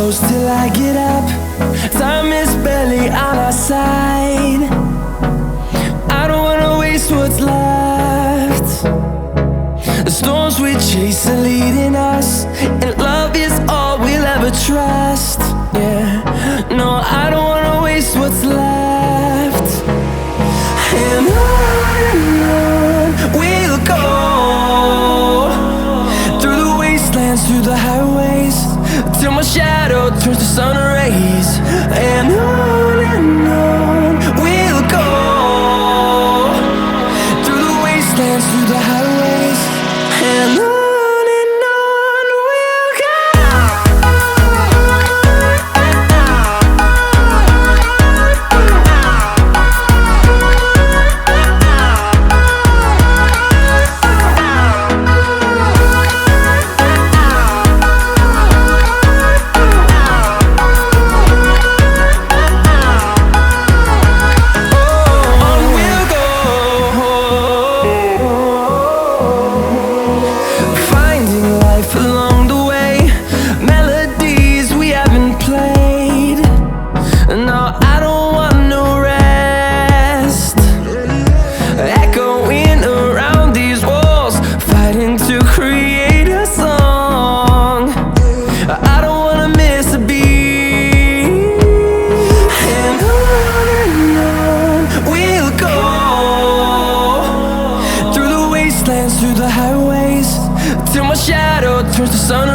close till I get up. Time is barely on our side. I don't wanna waste what's left. The storms we chase are leading us, and love is all we'll ever trust. Yeah, no, I don't wanna waste what's left. And on we'll go, through the wastelands, through the highways, till my shadow turns to sun rays. And on we'll go, through the wastelands, through the highways, and on. Through the highways, till my shadow turns to sun